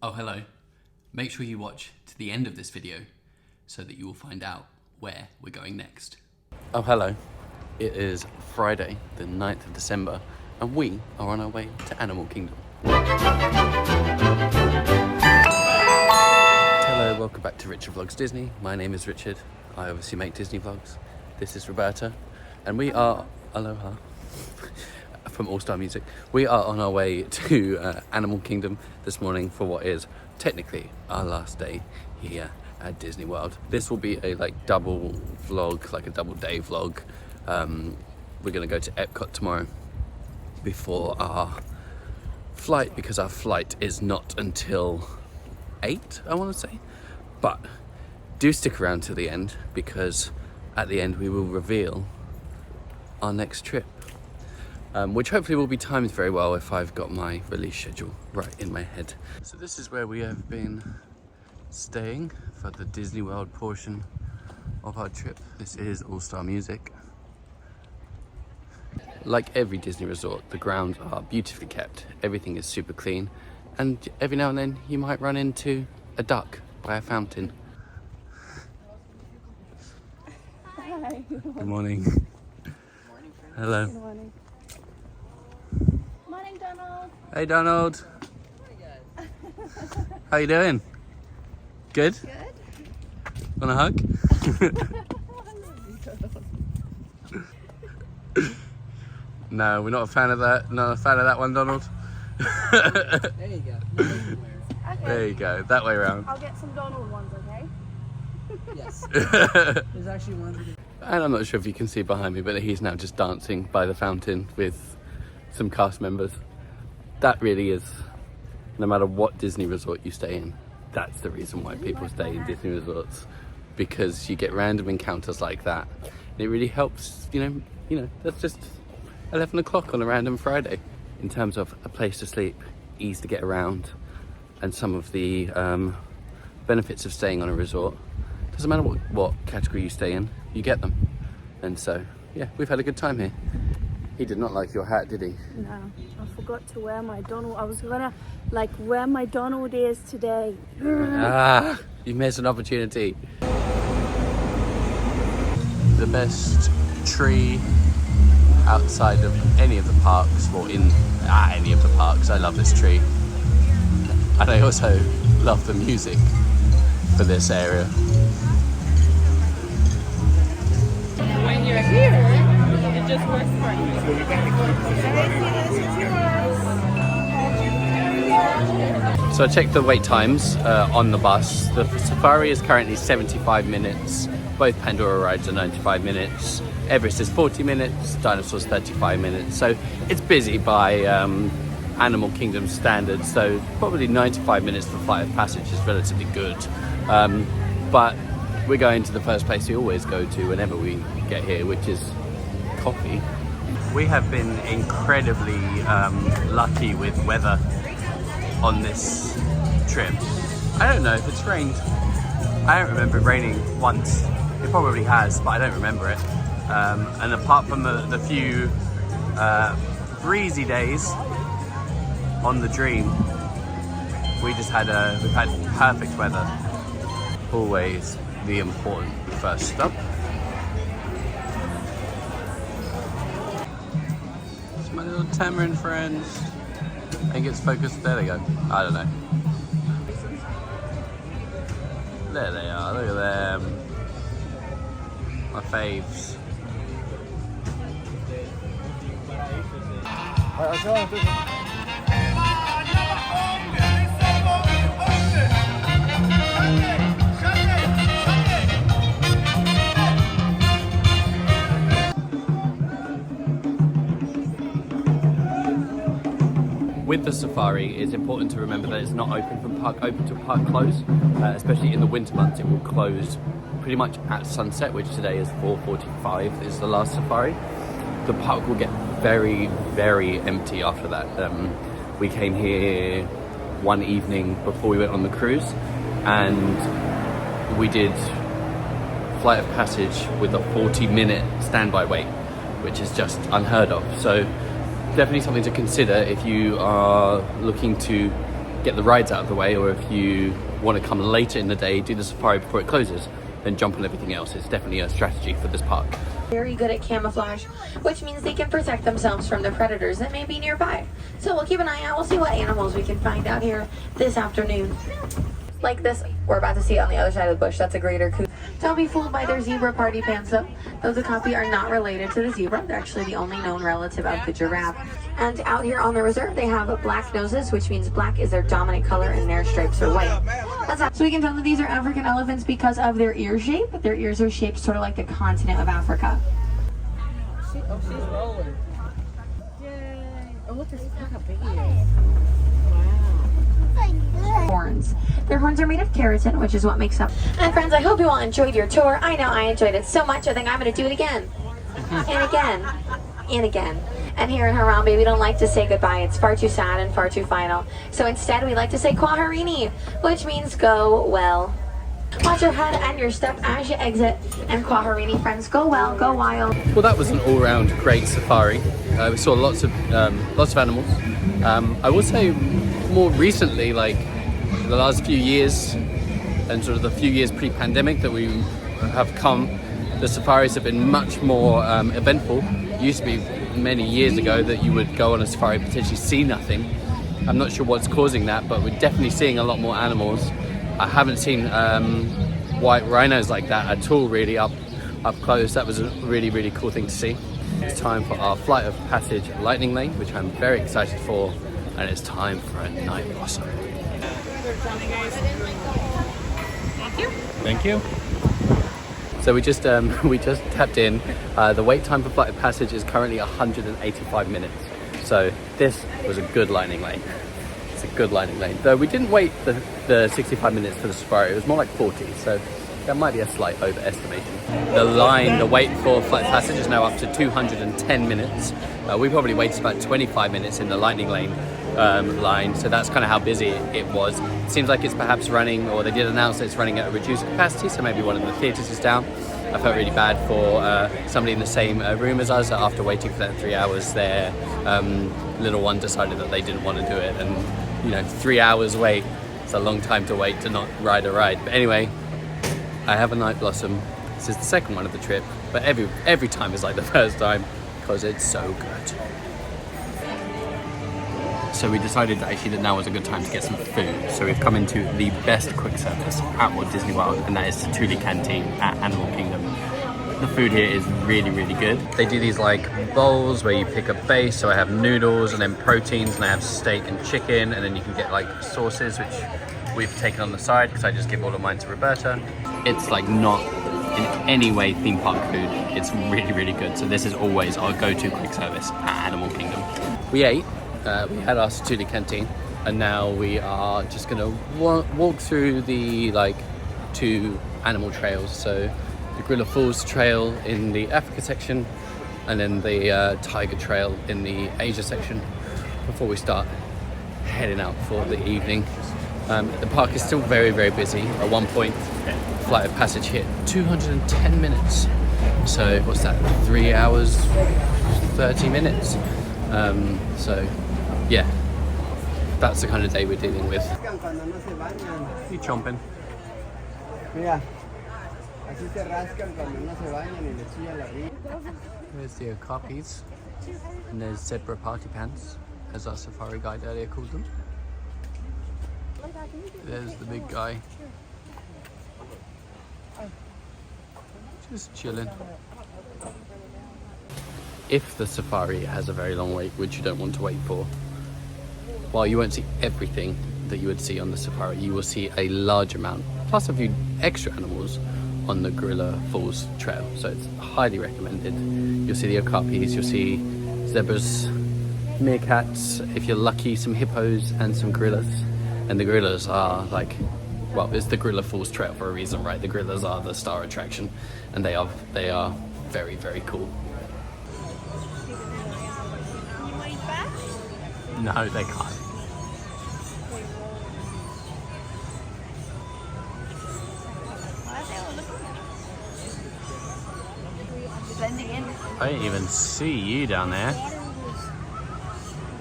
Oh, hello. Make sure you watch to the end of this video so that you will find out where we're going next. Oh, hello. It is Friday, the 9th of December, and we are on our way to Animal Kingdom. Hello, welcome back to Richard Vlogs Disney. My name is Richard. I obviously make Disney vlogs. This is Roberta, and we are, aloha, from All Star Music. We are on our way to Animal Kingdom this morning for what is technically our last day here at Disney World. This will be a double vlog, like a double day vlog. We're gonna go to Epcot tomorrow before our flight, because our flight is not until 8, I want to say. But do stick around till the end, because at the end we will reveal our next trip, which hopefully will be timed very well if I've got my release schedule right in my head. So this is where we have been staying for the Disney World portion of our trip. This is All Star Music. Like every Disney resort, the grounds are beautifully kept. Everything is super clean, and every now and then you might run into a duck by a fountain. Hi. Good morning. Hello. Good morning. Morning, Donald. Hey, Donald. How you doing? Good? Good. Want a hug? No, we're not a fan of that. Not a fan of that one, Donald. There you go. Okay. There you go. That way around. I'll get some Donald ones, okay? Yes. There's actually one. And I'm not sure if you can see behind me, but he's now just dancing by the fountain with some cast members. That really is, no matter what Disney resort you stay in, that's the reason why people stay in Disney resorts, because you get random encounters like that. And it really helps, you know, that's just 11 o'clock on a random Friday in terms of a place to sleep, ease to get around, and some of the benefits of staying on a resort. Doesn't matter what category you stay in, you get them. And so, yeah, we've had a good time here. He did not like your hat, did he? No, I forgot to wear my Donald. I was gonna wear my Donald ears today. Ah, you missed an opportunity. The best tree outside of any of the parks, or in any of the parks. I love this tree. And I also love the music for this area. When you're here, it just works perfect. So I checked the wait times on the bus. The Safari is currently 75 minutes. Both Pandora rides are 95 minutes. Everest is 40 minutes. Dinosaur's 35 minutes. So it's busy by Animal Kingdom standards. So probably 95 minutes for Flight of Passage is relatively good. But we're going to the first place we always go to whenever we get here, which is coffee. We have been incredibly lucky with weather on this trip. I don't know if it's rained. I don't remember it raining once. It probably has, but I don't remember it. And apart from the few breezy days on the Dream, we've had perfect weather. Always the important first stop. It's my little Tamarin friends. I think it's focused. There they go. I don't know. There they are. Look at them. My faves. With the Safari, it's important to remember that it's not open from park open to park close, especially in the winter months. It will close pretty much at sunset, which today is 4:45 is the last Safari. The park will get very, very empty after that. We came here one evening before we went on the cruise, and we did Flight of Passage with a 40-minute standby wait, which is just unheard of. So definitely something to consider if you are looking to get the rides out of the way, or if you want to come later in the day, do the safari before it closes, then jump on everything else. It's definitely a strategy for this park. Very good at camouflage, which means they can protect themselves from the predators that may be nearby. So we'll keep an eye out. We'll see what animals we can find out here this afternoon. Like this, we're about to see it on the other side of the bush. That's a greater coot. Don't be fooled by their zebra party pants though. Those okapi are not related to the zebra. They're actually the only known relative of the giraffe. And out here on the reserve, they have black noses, which means black is their dominant color and their stripes are white. So we can tell that these are African elephants because of their ear shape. Their ears are shaped sort of like the continent of Africa. She's rolling. Yay. Oh, look how big he is. Horns. Their horns are made of keratin, which is what makes up. And friends, I hope you all enjoyed your tour. I know I enjoyed it so much, I think I'm going to do it again. And again. And again. And here in Harambe, we don't like to say goodbye. It's far too sad and far too final. So instead, we like to say Kwaherini, which means go well. Watch your head and your step as you exit. And Kwaherini, friends, go well, go wild. Well, that was an all-round great safari. We saw lots of animals. I will say more recently, like the last few years and sort of the few years pre-pandemic that we have come, the safaris have been much more eventful. It used to be many years ago that you would go on a safari and potentially see nothing. I'm not sure what's causing that, but we're definitely seeing a lot more animals. I haven't seen white rhinos like that at all, really up close. That was a really, really cool thing to see. It's time for our Flight of Passage lightning lane, which I'm very excited for, and it's time for a night blossom. Thank you. So we just tapped in. The wait time for Flight of Passage is currently 185 minutes. So this was a good lightning lane. It's a good lightning lane. Though we didn't wait the 65 minutes for the safari. It was more like 40. So that might be a slight overestimation. The wait for Flight of Passage is now up to 210 minutes. We probably waited about 25 minutes in the lightning lane line, so that's kind of how busy it was. It seems like it's perhaps running, or they did announce that it's running at a reduced capacity, so maybe one of the theatres is down. I felt really bad for somebody in the same room as us. After waiting for that 3 hours, their little one decided that they didn't want to do it, and 3 hours wait, it's a long time to wait to not ride a ride. But anyway, I have a night blossom. This is the second one of the trip, but every time is like the first time because it's so good. So we decided actually that now was a good time to get some food. So we've come into the best quick service at Walt Disney World, and that is Satuli Canteen at Animal Kingdom. The food here is really, really good. They do these like bowls where you pick a base. So I have noodles and then proteins, and I have steak and chicken, and then you can get like sauces, which we've taken on the side because I just give all of mine to Roberta. It's like not in any way theme park food. It's really, really good. So this is always our go-to quick service at Animal Kingdom. We ate. We had our Satuli Canteen, and now we are just gonna walk through the two animal trails. So the Gorilla Falls Trail in the Africa section, and then the Tiger Trail in the Asia section before we start heading out for the evening. The park is still very, very busy. At one point, Flight of Passage hit 210 minutes. So what's that? 3 hours, 30 minutes. So yeah, that's the kind of day we're dealing with. You chomping? Mira, así se rascan cuando no se bañan y le chilla la vida. There's the okapis, and there's zebra party pants, as our safari guide earlier called them. There's the big guy, just chilling. If the safari has a very long wait, which you don't want to wait for, while you won't see everything that you would see on the safari, you will see a large amount, plus a few extra animals on the Gorilla Falls Trail. So it's highly recommended. You'll see the okapis, you'll see zebras, meerkats, if you're lucky, some hippos and some gorillas. And the gorillas are it's the Gorilla Falls Trail for a reason, right? The gorillas are the star attraction, and they are very, very cool. No, they can't. I didn't even see you down there.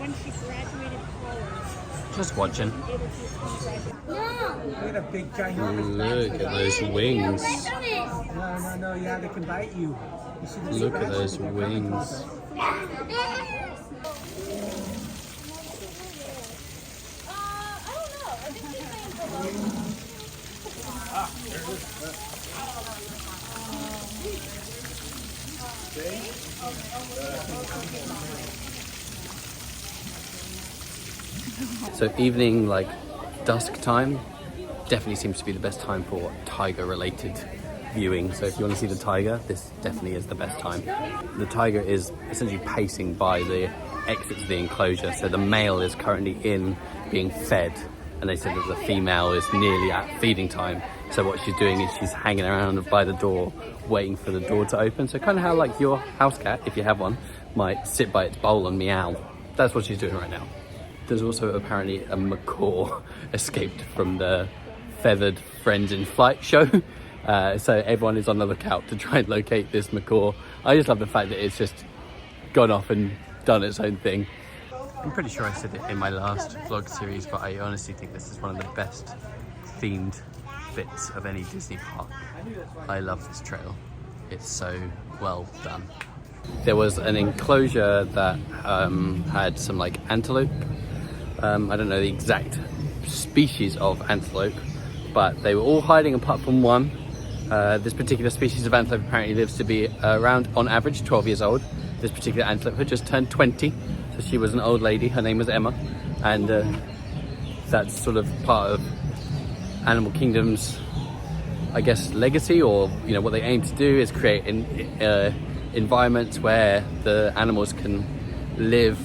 When she graduated college. Just watching. Look at a big giant. Look at those wings. No, yeah, they can bite you. You see the Look at those wings. So evening, like dusk time, definitely seems to be the best time for tiger related viewing. So if you want to see the tiger, this definitely is the best time. The tiger is essentially pacing by the exits of the enclosure. So the male is currently in being fed, and they said that the female is nearly at feeding time. So what she's doing is she's hanging around by the door, waiting for the door to open. So kind of how like your house cat, if you have one, might sit by its bowl and meow. That's what she's doing right now. There's also apparently a macaw escaped from the feathered Friends in Flight show. So everyone is on the lookout to try and locate this macaw. I just love the fact that it's just gone off and done its own thing. I'm pretty sure I said it in my last vlog series, but I honestly think this is one of the best themed bits of any Disney park. I love this trail. It's so well done. There was an enclosure that had some like antelope. I don't know the exact species of antelope, but they were all hiding apart from one. This particular species of antelope apparently lives to be around, on average, 12 years old. This particular antelope had just turned 20, so she was an old lady. Her name was Emma, and that's sort of part of Animal Kingdom's, I guess, legacy, or you know what they aim to do is create environments where the animals can live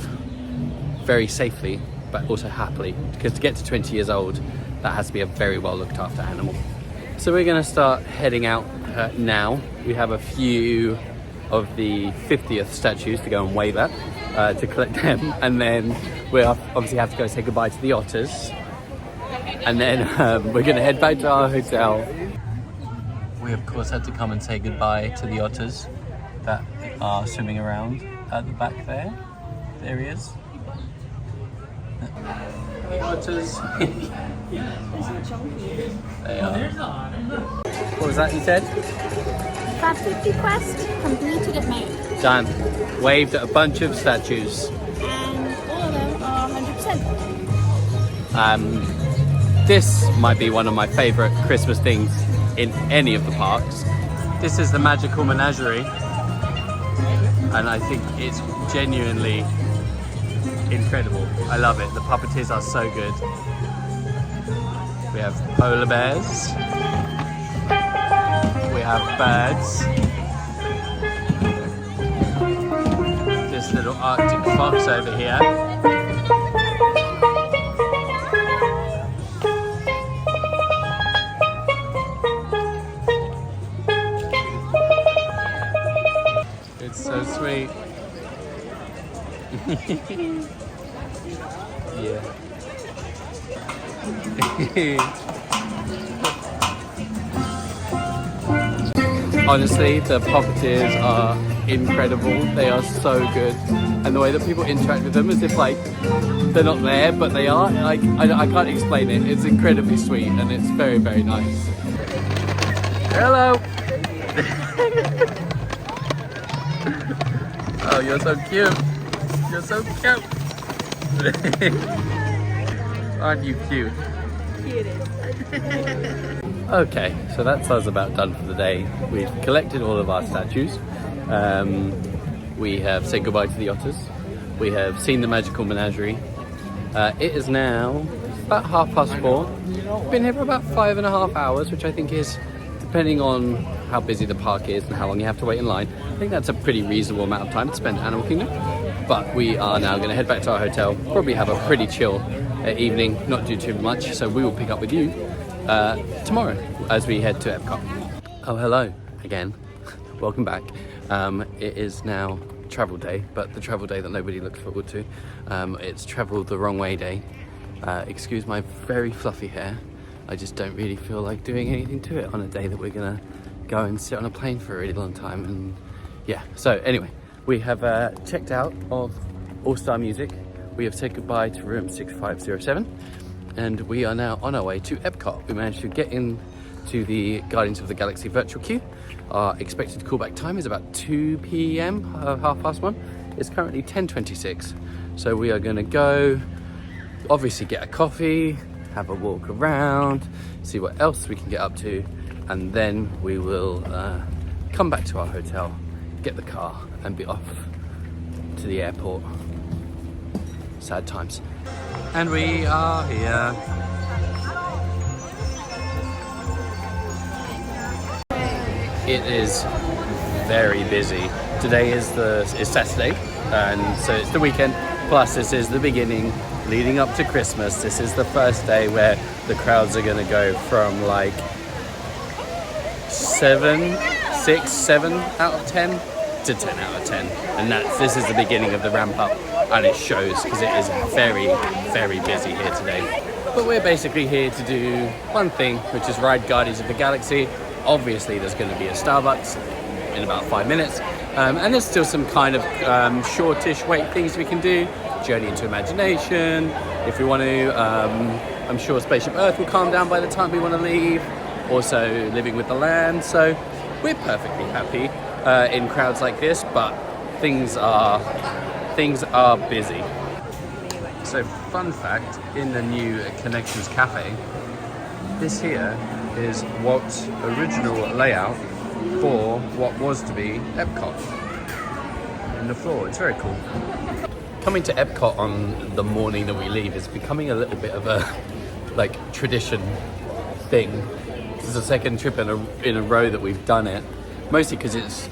very safely but also happily, because to get to 20 years old that has to be a very well looked after animal. So we're going to start heading out now. We have a few of the 50th statues to go and wave at to collect them, and then we'll obviously have to go say goodbye to the otters, and then we're going to head back to our hotel. We of course had to come and say goodbye to the otters that are swimming around at the back there. There he is. The otters. They are. What was that you said? That 50 quest completed at May. Done. Waved at a bunch of statues. And all of them are 100%. This might be one of my favourite Christmas things in any of the parks. This is the Magical Menagerie, and I think it's genuinely incredible. I love it. The puppeteers are so good. We have polar bears. We have birds. This little Arctic fox over here. It's so sweet. Yeah. Honestly, the puppeteers are incredible. They are so good, and the way that people interact with them as if like they're not there, but they are. Like I can't explain it. It's incredibly sweet, and it's very, very nice. Hello. Oh, you're so cute. You're so cute. Aren't you cute? Okay, so that's us about done for the day. We've collected all of our statues. We have said goodbye to the otters. We have seen the Magical Menagerie. It is now about 4:30. Been here for about 5.5 hours, which I think is, depending on how busy the park is and how long you have to wait in line, I think that's a pretty reasonable amount of time to spend at Animal Kingdom. But we are now going to head back to our hotel, probably have a pretty chill evening, not do too much, so we will pick up with you tomorrow as we head to Epcot. Oh, hello again. Welcome back. It is now travel day, but the travel day that nobody looks forward to. It's travel the wrong way day. Excuse my very fluffy hair. I just don't really feel like doing anything to it on a day that we're gonna go and sit on a plane for a really long time. And yeah, so anyway, we have checked out of All Star Music. we have said goodbye to room 6507 and we are now on our way to Epcot. We managed to get in to the Guardians of the Galaxy virtual queue. Our expected callback time is about 2 p.m, 1:30. It's currently 10:26, so we are going to go, obviously get a coffee, have a walk around, see what else we can get up to, and then we will come back to our hotel, get the car and be off to the airport. Sad times. And we are here. It is very busy. Today is Saturday, and so it's the weekend, plus this is the beginning leading up to Christmas. This is the first day where the crowds are going to go from like 7 out of 10 to 10 out of 10, and this is the beginning of the ramp up, and it shows because it is very, very busy here today. But we're basically here to do one thing, which is ride Guardians of the Galaxy. Obviously there's going to be a Starbucks in about 5 minutes, and there's still some kind of shortish wait things we can do. Journey into Imagination if we want to. I'm sure Spaceship Earth will calm down by the time we want to leave. Also Living with the Land. So we're perfectly happy in crowds like this, but things are busy. So fun fact, in the new Connections Cafe, this here is Walt's original layout for what was to be Epcot. In the floor, it's very cool. Coming to Epcot on the morning that we leave is becoming a little bit of a tradition thing. This is the second trip in a row that we've done it, mostly because it's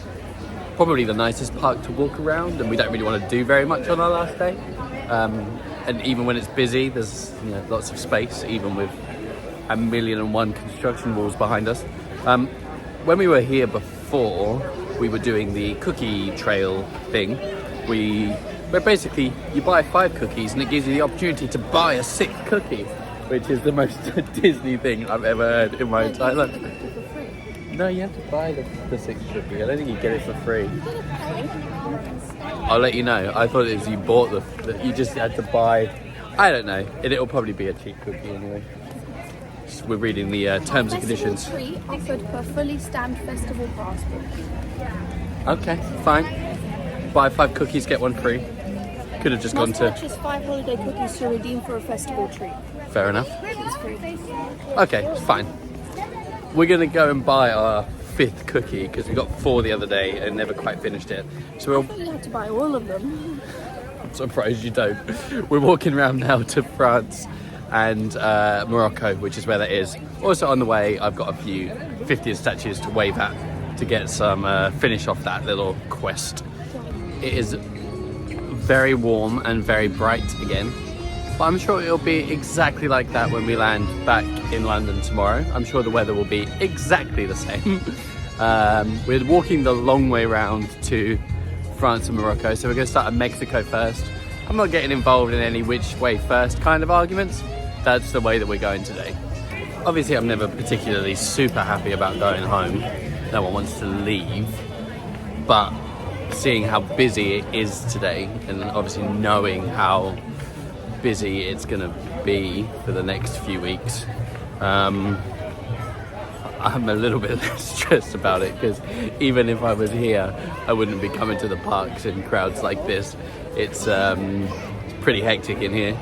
probably the nicest park to walk around, and we don't really want to do very much on our last day. And even when it's busy, there's lots of space, even with 1,000,001 construction walls behind us. When we were here before, we were doing the cookie trail thing. Where basically you buy 5 cookies and it gives you the opportunity to buy a 6th cookie, which is the most Disney thing I've ever heard in my entire life. No, you have to buy the 6th cookie. I don't think you get it for free. I'll let you know. I thought it was you bought you just had to buy. I don't know. It'll probably be a cheap cookie anyway. We're reading the terms and conditions. Free offered per fully stamped festival passport. Okay, fine. Buy 5 cookies, get 1 free. Could have just gone to. Purchase 5 holiday cookies to redeem for a festival treat. Fair enough. It's free. Okay, fine. We're gonna go and buy our 5th cookie because we got 4 the other day and never quite finished it. So You have to buy all of them. I'm surprised you don't. We're walking around now to France and Morocco, which is where that is. Also on the way, I've got a few 50th statues to wave at to get some finish off that little quest. It is very warm and very bright again, but I'm sure it'll be exactly like that when we land back in London tomorrow. I'm sure the weather will be exactly the same. We're walking the long way around to France and Morocco, so we're going to start at Mexico first. I'm not getting involved in any which way first kind of arguments. That's the way that we're going today. Obviously I'm never particularly super happy about going home. No one wants to leave, but seeing how busy it is today, and obviously knowing how busy it's gonna be for the next few weeks, I'm a little bit less stressed about it, because even if I was here, I wouldn't be coming to the parks in crowds like this. It's pretty hectic in here.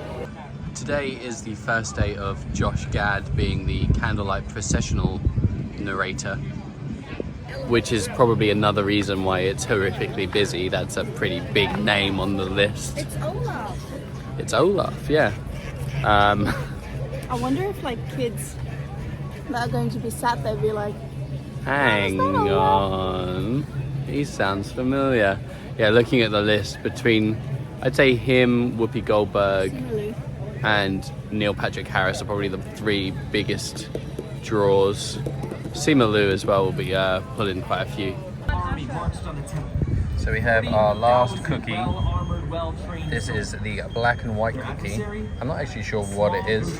Today is the first day of Josh Gad being the candlelight processional narrator, which is probably another reason why it's horrifically busy. That's a pretty big name on the list. It's Olaf. It's Olaf, yeah. I wonder if kids that are going to be sat there be like, Hang on. He sounds familiar. Yeah, looking at the list, between, I'd say him, Whoopi Goldberg, and Neil Patrick Harris are probably the 3 biggest draws. Simu Liu as well will be pulling quite a few. So we have our last cookie. This is the black and white cookie. I'm not actually sure what it is.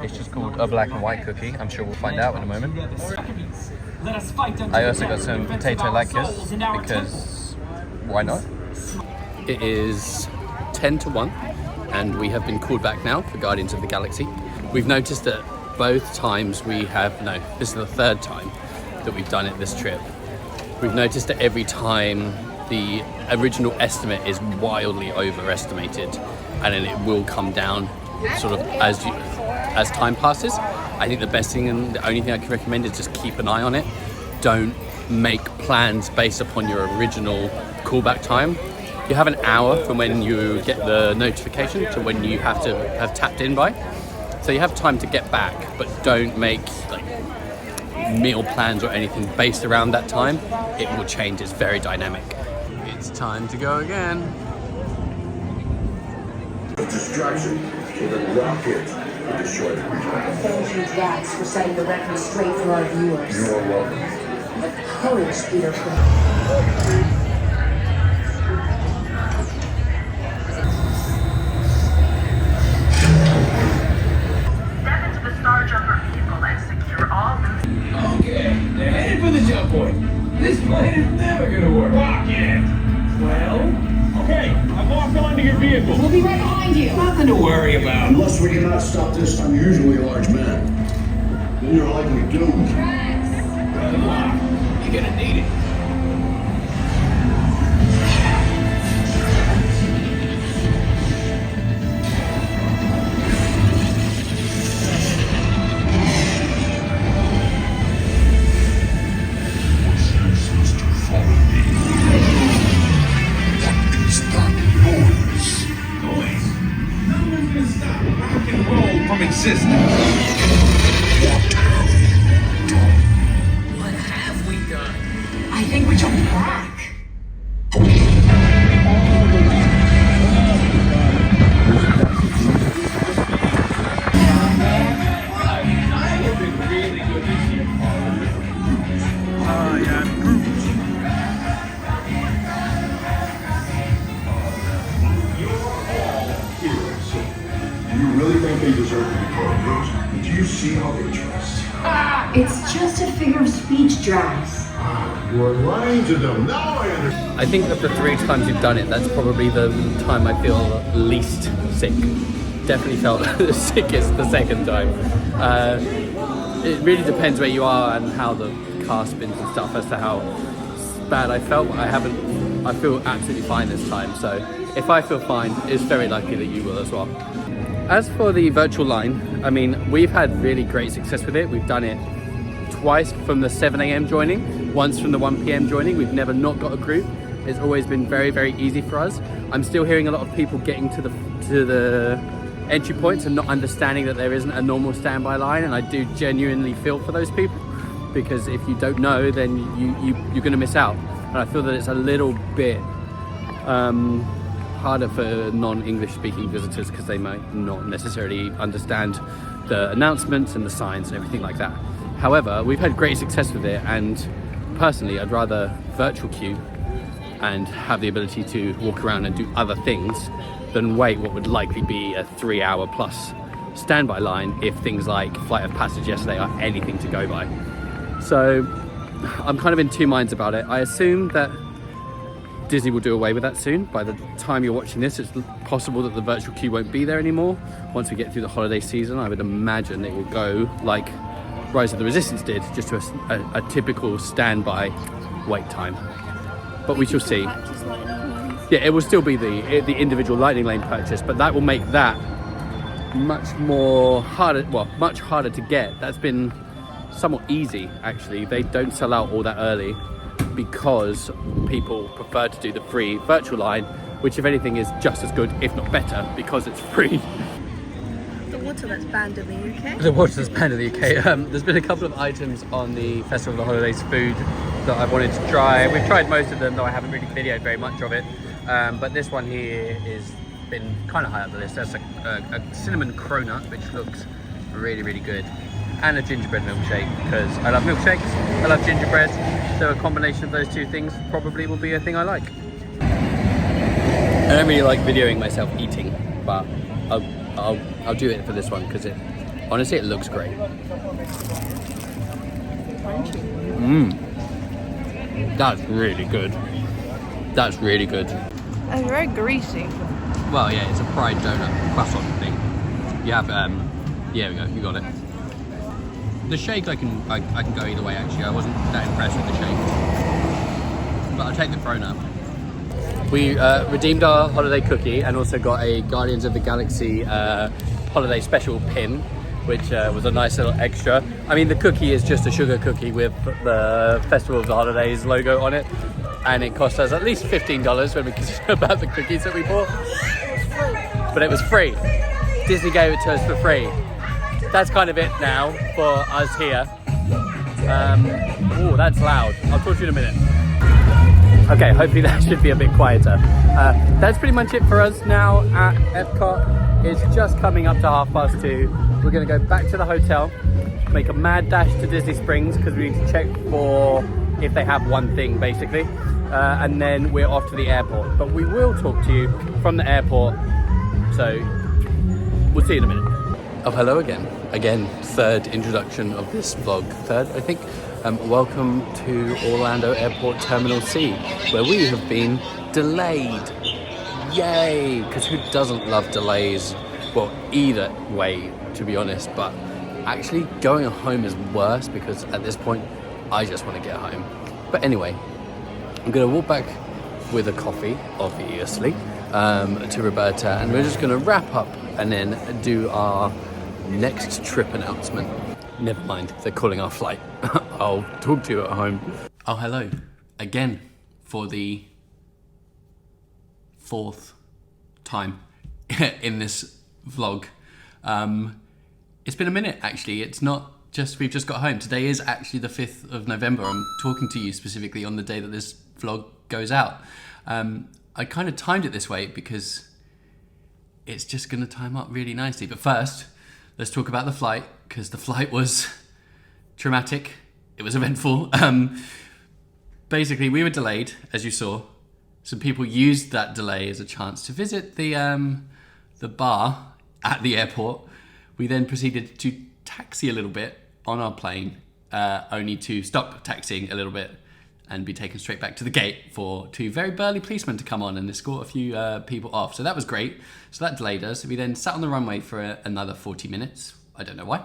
It's just called a black and white cookie. I'm sure we'll find out in a moment. I also got some potato latkes because why not? It is 10 to 1 and we have been called back now for Guardians of the Galaxy. We've noticed that both times this is the third time that we've done it this trip. We've noticed that every time the original estimate is wildly overestimated, and then it will come down sort of as time passes. I think the best thing and the only thing I can recommend is just keep an eye on it. Don't make plans based upon your original callback time. You have an hour from when you get the notification to when you have to have tapped in by. So you have time to get back, but don't make like meal plans or anything based around that time. It will change, it's very dynamic. It's time to go again. A distraction with a rocket to destroy the creature. Thank you, Drax, for setting the record straight for our viewers. You are welcome. Courage, Peter. Step into the Star Jumper vehicle and secure all loose. Okay, they're headed for the jump point. This plan is never gonna work. Rocket! Well, okay, I've locked onto your vehicle. We'll be right behind you. Nothing to worry about. Unless we cannot stop this unusually large man, then you're likely doomed. Good luck. You're gonna need it. From existence. What have we done? I think we jumped back. I have been really good this year. I am Groot. Do you really think they deserve to be called? Do you see how they dress? It's just a figure of speech, Drax. You are lying to them. Now I understand. I think of the 3 times you've done it, that's probably the time I feel least sick. Definitely felt the sickest the second time. It really depends where you are and how the car spins and stuff as to how bad I felt. I feel absolutely fine this time, so if I feel fine, it's very likely that you will as well. As for the virtual line, I mean, we've had really great success with it. We've done it twice from the 7 a.m. joining, once from the 1 p.m. joining. We've never not got a group. It's always been very, very easy for us. I'm still hearing a lot of people getting to the entry points and not understanding that there isn't a normal standby line, and I do genuinely feel for those people, because if you don't know, then you're going to miss out. And I feel that it's a little bit harder for non-English speaking visitors because they might not necessarily understand the announcements and the signs and everything like that. However, we've had great success with it, and personally I'd rather virtual queue and have the ability to walk around and do other things than wait what would likely be a 3-hour plus standby line if things like Flight of Passage yesterday are anything to go by. So I'm kind of in two minds about it. I assume that Disney will do away with that soon. By the time you're watching this, it's possible that the virtual queue won't be there anymore. Once we get through the holiday season, I would imagine it will go like Rise of the Resistance did, just to a typical standby wait time. But we shall see. Yeah, it will still be the individual lightning lane purchase, but that will make that much harder to get. That's been somewhat easy, actually. They don't sell out all that early because people prefer to do the free virtual line, which if anything is just as good, if not better, because it's free. The water that's banned in the UK. The water that's banned in the UK. There's been a couple of items on the Festival of the Holidays food that I wanted to try. We've tried most of them, though I haven't really videoed very much of it. But this one here has been kind of high up the list. That's a cinnamon cronut, which looks really, really good. And a gingerbread milkshake, because I love milkshakes, I love gingerbread, so a combination of those two things probably will be a thing I like. I don't really like videoing myself eating, but I'll do it for this one because honestly it looks great. That's really good. That's really good. It's very greasy. well, yeah, it's a fried donut croissant thing. You have, yeah, we go, you got it. The shake, I can go either way, actually. I wasn't that impressed with the shake. But I'll take the Corona. We redeemed our holiday cookie and also got a Guardians of the Galaxy holiday special pin, which was a nice little extra. I mean, the cookie is just a sugar cookie with the Festival of the Holidays logo on it. And it cost us at least $15 when we consider about the cookies that we bought. But it was free. Disney gave it to us for free. That's kind of it now for us here. Oh, that's loud. I'll talk to you in a minute. Okay, hopefully that should be a bit quieter. That's pretty much it for us now at Epcot. It's just coming up to 2:30. We're gonna go back to the hotel, make a mad dash to Disney Springs because we need to check for if they have one thing basically. And then we're off to the airport. But we will talk to you from the airport. So we'll see you in a minute. Oh, hello again. Again, third introduction of this vlog. Third, I think. Welcome to Orlando Airport Terminal C, where we have been delayed. Yay! Because who doesn't love delays? Well, either way, to be honest, but actually going home is worse because at this point, I just want to get home. But anyway, I'm going to walk back with a coffee, obviously, to Roberta, and we're just going to wrap up and then do our next trip announcement. Never mind, they're calling our flight. I'll talk to you at home. Oh, hello. Again, for the 4th time in this vlog. It's been a minute, actually. It's not just we've just got home. Today is actually the 5th of November. I'm talking to you specifically on the day that this vlog goes out. I kind of timed it this way because it's just going to time up really nicely. But first, let's talk about the flight, because the flight was traumatic. It was eventful. Basically, we were delayed, as you saw. Some people used that delay as a chance to visit the bar at the airport. We then proceeded to taxi a little bit on our plane, only to stop taxiing a little bit and be taken straight back to the gate for 2 very burly policemen to come on and escort a few people off. So that was great. So that delayed us. We then sat on the runway for another 40 minutes. I don't know why.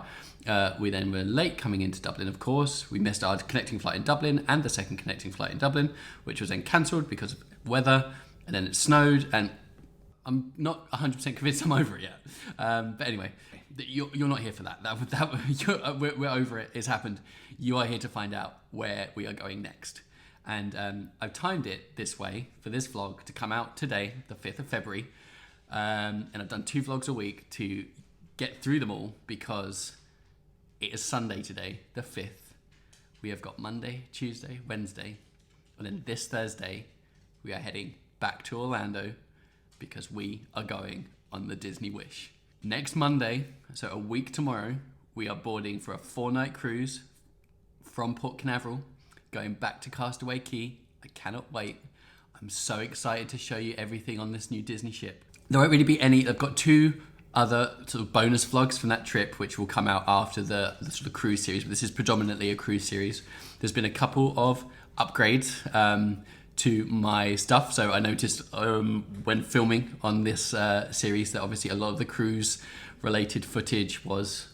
We then were late coming into Dublin, of course. We missed our connecting flight in Dublin and the second connecting flight in Dublin, which was then cancelled because of weather. And then it snowed, and I'm not 100% convinced I'm over it yet. But anyway, you're not here for that. We're over it. It's happened. You are here to find out where we are going next. And I've timed it this way for this vlog to come out today, the 5th of February. And I've done 2 vlogs a week to get through them all because it is Sunday today, the 5th. We have got Monday, Tuesday, Wednesday, and then this Thursday, we are heading back to Orlando because we are going on the Disney Wish. Next Monday, so a week tomorrow, we are boarding for a 4-night cruise from Port Canaveral, going back to Castaway Cay. I cannot wait. I'm so excited to show you everything on this new Disney ship. There won't really be any. I've got 2 other sort of bonus vlogs from that trip, which will come out after the sort of cruise series, but this is predominantly a cruise series. There's been a couple of upgrades to my stuff. So I noticed when filming on this series that obviously a lot of the cruise related footage was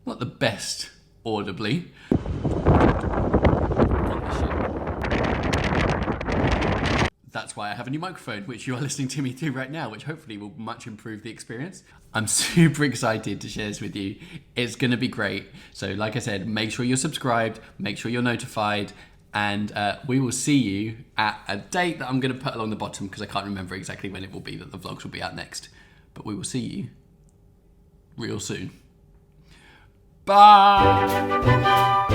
not the best audibly. That's why I have a new microphone, which you are listening to me through right now, which hopefully will much improve the experience. I'm super excited to share this with you. It's going to be great. So like I said, make sure you're subscribed, make sure you're notified, and we will see you at a date that I'm going to put along the bottom because I can't remember exactly when it will be that the vlogs will be out next. But we will see you real soon. Bye!